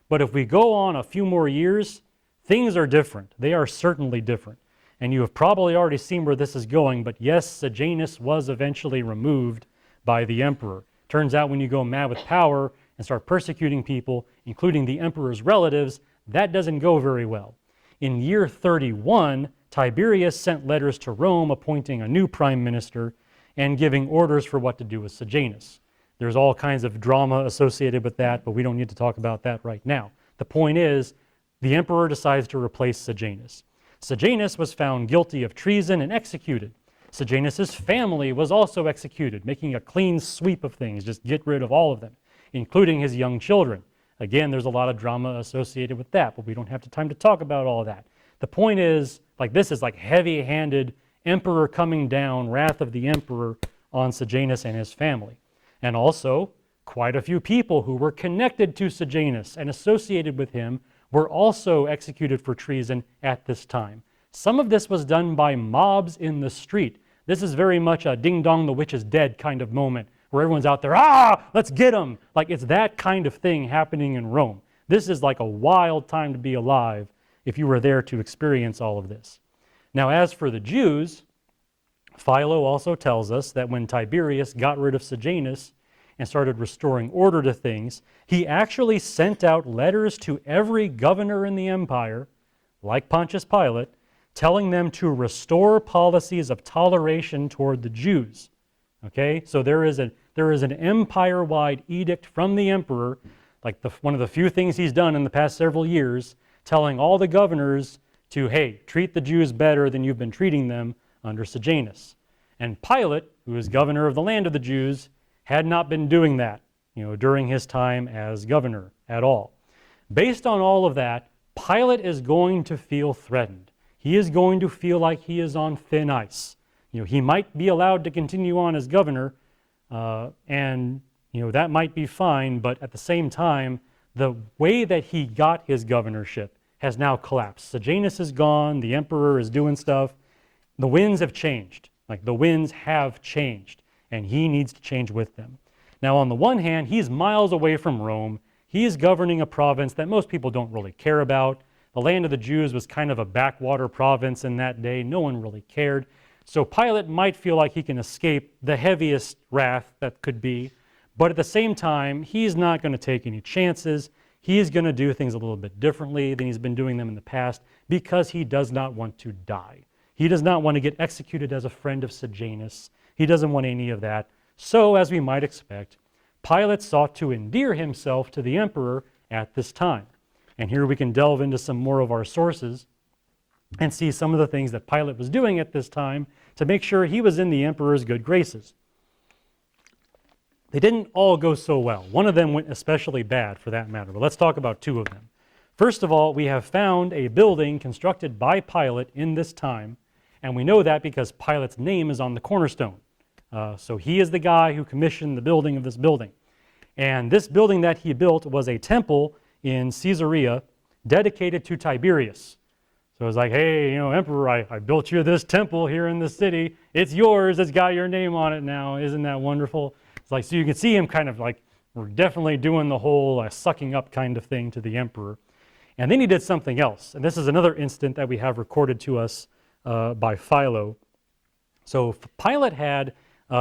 But if we go on a few more years, things are different. They are certainly different. And you have probably already seen where this is going, but yes, Sejanus was eventually removed by the emperor. Turns out when you go mad with power and start persecuting people, including the emperor's relatives, that doesn't go very well. In year 31, Tiberius sent letters to Rome appointing a new prime minister and giving orders for what to do with Sejanus. There's all kinds of drama associated with that, but we don't need to talk about that right now. The point is, the emperor decides to replace Sejanus. Sejanus was found guilty of treason and executed. Sejanus' family was also executed, making a clean sweep of things, just get rid of all of them, including his young children. Again, there's a lot of drama associated with that, but we don't have the time to talk about all of that. The point is, this is like heavy-handed emperor coming down, wrath of the emperor on Sejanus and his family. And also, quite a few people who were connected to Sejanus and associated with him were also executed for treason at this time. Some of this was done by mobs in the street. This is very much a ding dong, the witch is dead kind of moment where everyone's out there, let's get him. It's that kind of thing happening in Rome. This is like a wild time to be alive if you were there to experience all of this. Now, as for the Jews, Philo also tells us that when Tiberius got rid of Sejanus and started restoring order to things, he actually sent out letters to every governor in the empire, like Pontius Pilate, telling them to restore policies of toleration toward the Jews. Okay, so there is an empire-wide edict from the emperor, one of the few things he's done in the past several years, telling all the governors to, hey, treat the Jews better than you've been treating them under Sejanus. And Pilate, who is governor of the land of the Jews, had not been doing that, during his time as governor at all. Based on all of that, Pilate is going to feel threatened. He is going to feel like he is on thin ice. He might be allowed to continue on as governor, and that might be fine, but at the same time, the way that he got his governorship has now collapsed. Sejanus is gone, the emperor is doing stuff. The winds have changed. The winds have changed, and he needs to change with them. Now, on the one hand, he's miles away from Rome. He is governing a province that most people don't really care about. The land of the Jews was kind of a backwater province in that day. No one really cared. So Pilate might feel like he can escape the heaviest wrath that could be, but at the same time, he's not going to take any chances. He's going to do things a little bit differently than he's been doing them in the past because he does not want to die. He does not want to get executed as a friend of Sejanus. He doesn't want any of that. So, as we might expect, Pilate sought to endear himself to the emperor at this time. And here we can delve into some more of our sources and see some of the things that Pilate was doing at this time to make sure he was in the emperor's good graces. They didn't all go so well. One of them went especially bad, for that matter, but let's talk about two of them. First of all, we have found a building constructed by Pilate in this time, and we know that because Pilate's name is on the cornerstone. So he is the guy who commissioned the building of this building. And this building that he built was a temple in Caesarea dedicated to Tiberius. So it's like, hey, Emperor, I built you this temple here in the city. It's yours. It's got your name on it now. Isn't that wonderful? It's so you can see him kind of we're definitely doing the whole sucking up kind of thing to the emperor. And then he did something else. And this is another incident that we have recorded to us by Philo. So Pilate had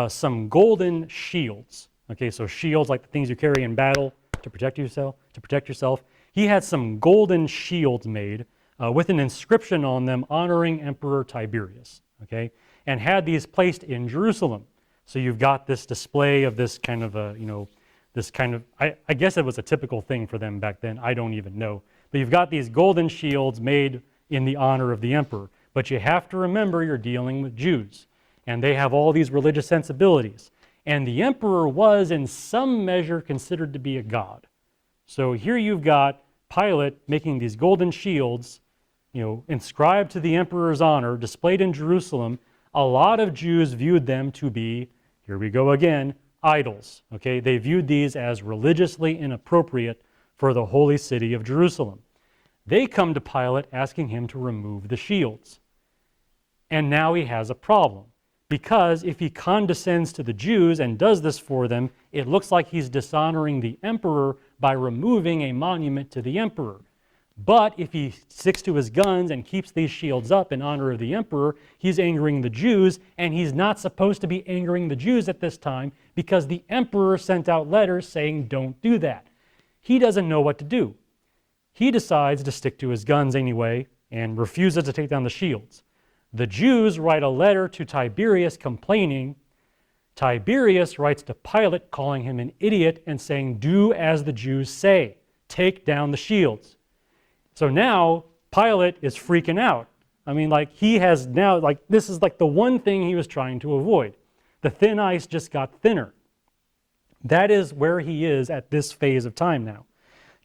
some golden shields. Okay, so shields like the things you carry in battle to protect yourself. He had some golden shields made with an inscription on them honoring Emperor Tiberius. Okay, and had these placed in Jerusalem. So you've got this display of this kind of I guess it was a typical thing for them back then. I don't even know. But you've got these golden shields made in the honor of the emperor. But you have to remember you're dealing with Jews. And they have all these religious sensibilities. And the emperor was in some measure considered to be a god. So here you've got Pilate making these golden shields, inscribed to the emperor's honor, displayed in Jerusalem. A lot of Jews viewed them to be, here we go again, idols. Okay, they viewed these as religiously inappropriate for the holy city of Jerusalem. They come to Pilate asking him to remove the shields. And now he has a problem. Because if he condescends to the Jews and does this for them, it looks like he's dishonoring the emperor by removing a monument to the emperor. But if he sticks to his guns and keeps these shields up in honor of the emperor, he's angering the Jews, and he's not supposed to be angering the Jews at this time because the emperor sent out letters saying, don't do that. He doesn't know what to do. He decides to stick to his guns anyway and refuses to take down the shields. The Jews write a letter to Tiberius complaining. Tiberius writes to Pilate calling him an idiot and saying, do as the Jews say, take down the shields. So now Pilate is freaking out. I mean, like he has now, like this is like the one thing he was trying to avoid. The thin ice just got thinner. That is where he is at this phase of time now.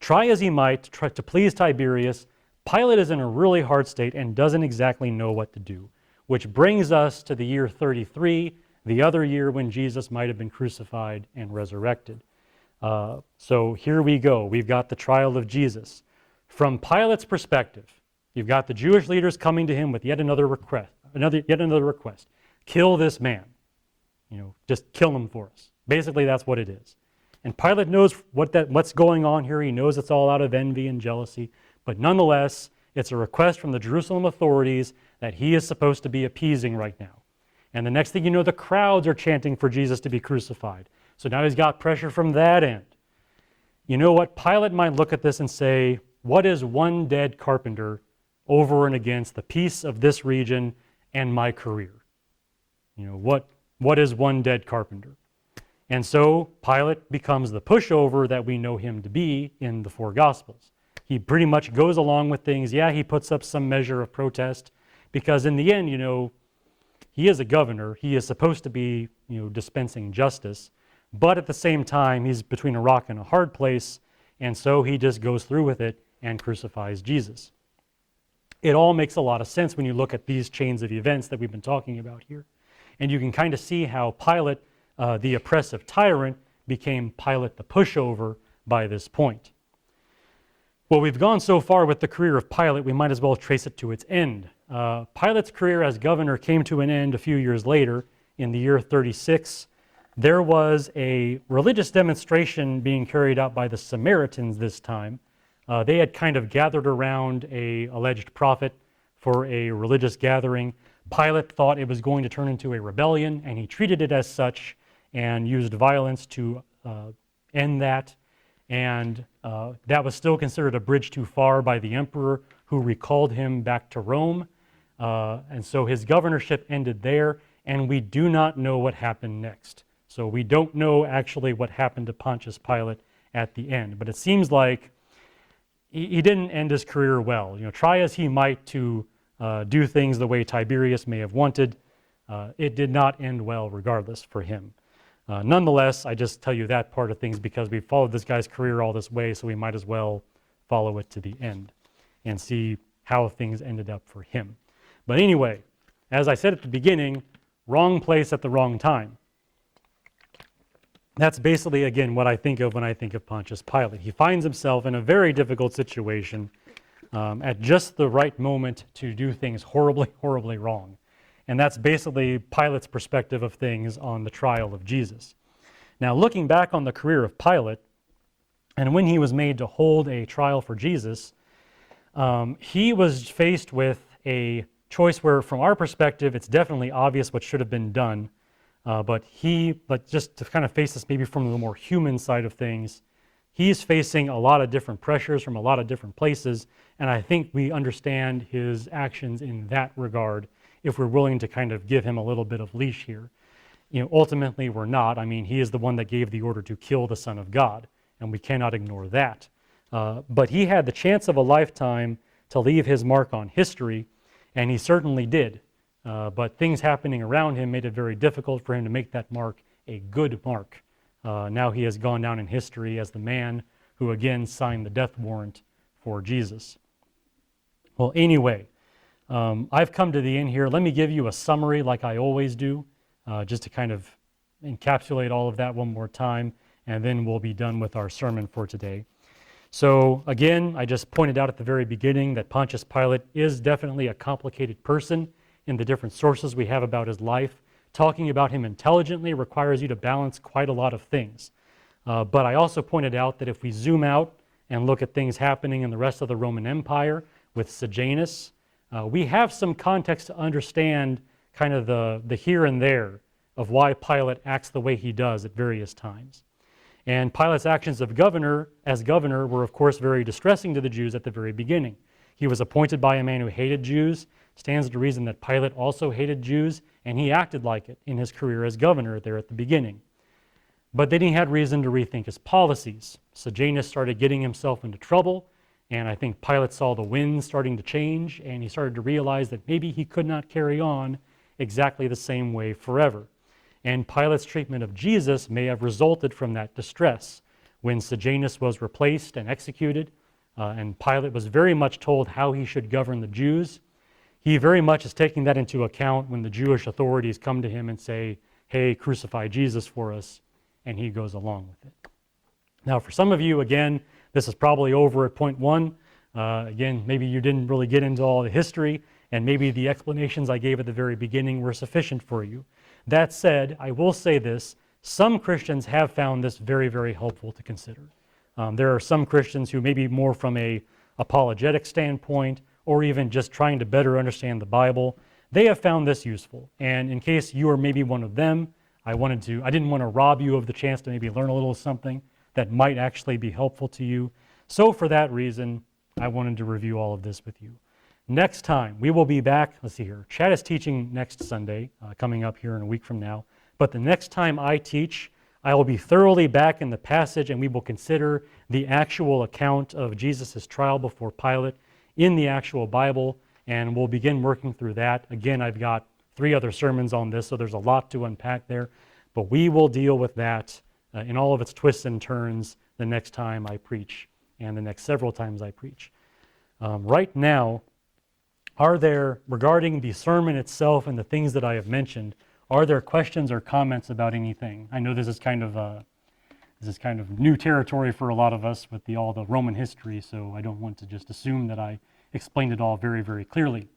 Try as he might to try to please Tiberius, Pilate is in a really hard state and doesn't exactly know what to do, which brings us to the year 33, the other year when Jesus might have been crucified and resurrected. So here we go. We've got the trial of Jesus. From Pilate's perspective, you've got the Jewish leaders coming to him with yet another request. Kill this man. Just kill him for us. Basically, that's what it is. And Pilate knows what's going on here. He knows it's all out of envy and jealousy. But nonetheless, it's a request from the Jerusalem authorities that he is supposed to be appeasing right now. And the next thing you know, the crowds are chanting for Jesus to be crucified. So now he's got pressure from that end. You know what? Pilate might look at this and say, what is one dead carpenter over and against the peace of this region and my career? What is one dead carpenter? And so Pilate becomes the pushover that we know him to be in the four Gospels. He pretty much goes along with things. Yeah, he puts up some measure of protest because in the end, he is a governor. He is supposed to be, dispensing justice. But at the same time, he's between a rock and a hard place. And so he just goes through with it and crucifies Jesus. It all makes a lot of sense when you look at these chains of events that we've been talking about here. And you can kind of see how Pilate, the oppressive tyrant, became Pilate the pushover by this point. Well, we've gone so far with the career of Pilate, we might as well trace it to its end. Pilate's career as governor came to an end a few years later, in the year 36. There was a religious demonstration being carried out by the Samaritans this time. They had kind of gathered around an alleged prophet for a religious gathering. Pilate thought it was going to turn into a rebellion, and he treated it as such and used violence to end that. And that was still considered a bridge too far by the emperor, who recalled him back to Rome. And so his governorship ended there, and we do not know what happened next. So we don't know actually what happened to Pontius Pilate at the end. But it seems like he didn't end his career well. Try as he might to do things the way Tiberius may have wanted, it did not end well regardless for him. Nonetheless, I just tell you that part of things because we've followed this guy's career all this way, so we might as well follow it to the end and see how things ended up for him. But anyway, as I said at the beginning, wrong place at the wrong time. That's basically, again, what I think of when I think of Pontius Pilate. He finds himself in a very difficult situation at just the right moment to do things horribly, horribly wrong. And that's basically Pilate's perspective of things on the trial of Jesus. Now, looking back on the career of Pilate, and when he was made to hold a trial for Jesus, he was faced with a choice where, from our perspective, it's definitely obvious what should have been done. But just to kind of face this maybe from the more human side of things, he's facing a lot of different pressures from a lot of different places, and I think we understand his actions in that regard if we're willing to kind of give him a little bit of leash here. Ultimately we're not. I mean, he is the one that gave the order to kill the Son of God, and we cannot ignore that. But he had the chance of a lifetime to leave his mark on history, and he certainly did. But things happening around him made it very difficult for him to make that mark a good mark. Now he has gone down in history as the man who again signed the death warrant for Jesus. Well, anyway, I've come to the end here. Let me give you a summary like I always do, just to kind of encapsulate all of that one more time, and then we'll be done with our sermon for today. So again, I just pointed out at the very beginning that Pontius Pilate is definitely a complicated person. in the different sources we have about his life. Talking about him intelligently requires you to balance quite a lot of things. But I also pointed out that if we zoom out and look at things happening in the rest of the Roman Empire with Sejanus, we have some context to understand kind of the here and there of why Pilate acts the way he does at various times. And Pilate's actions as governor were of course very distressing to the Jews at the very beginning. He was appointed by a man who hated Jews. Stands to reason that Pilate also hated Jews, and he acted like it in his career as governor there at the beginning. But then he had reason to rethink his policies. Sejanus started getting himself into trouble, and I think Pilate saw the winds starting to change, and he started to realize that maybe he could not carry on exactly the same way forever. And Pilate's treatment of Jesus may have resulted from that distress. When Sejanus was replaced and executed, and Pilate was very much told how he should govern the Jews, he very much is taking that into account when the Jewish authorities come to him and say, hey, crucify Jesus for us, and he goes along with it. Now, for some of you, again, this is probably over at point one. Again, maybe you didn't really get into all the history, and maybe the explanations I gave at the very beginning were sufficient for you. That said, I will say this, some Christians have found this very, very helpful to consider. There are some Christians who maybe more from a apologetic standpoint, or even just trying to better understand the Bible, they have found this useful. And in case you are maybe one of them, I didn't want to rob you of the chance to maybe learn a little something that might actually be helpful to you. So for that reason, I wanted to review all of this with you. Next time, we will be back, let's see here, Chad is teaching next Sunday, coming up here in a week from now, but the next time I teach, I will be thoroughly back in the passage and we will consider the actual account of Jesus' trial before Pilate in the actual Bible, and we'll begin working through that. Again, I've got 3 other sermons on this, so there's a lot to unpack there, but we will deal with that in all of its twists and turns the next time I preach and the next several times I preach. Right now, are there, regarding the sermon itself and the things that I have mentioned, are there questions or comments about anything? I know this is kind of new territory for a lot of us with all the Roman history, so I don't want to just assume that I explained it all very, very clearly.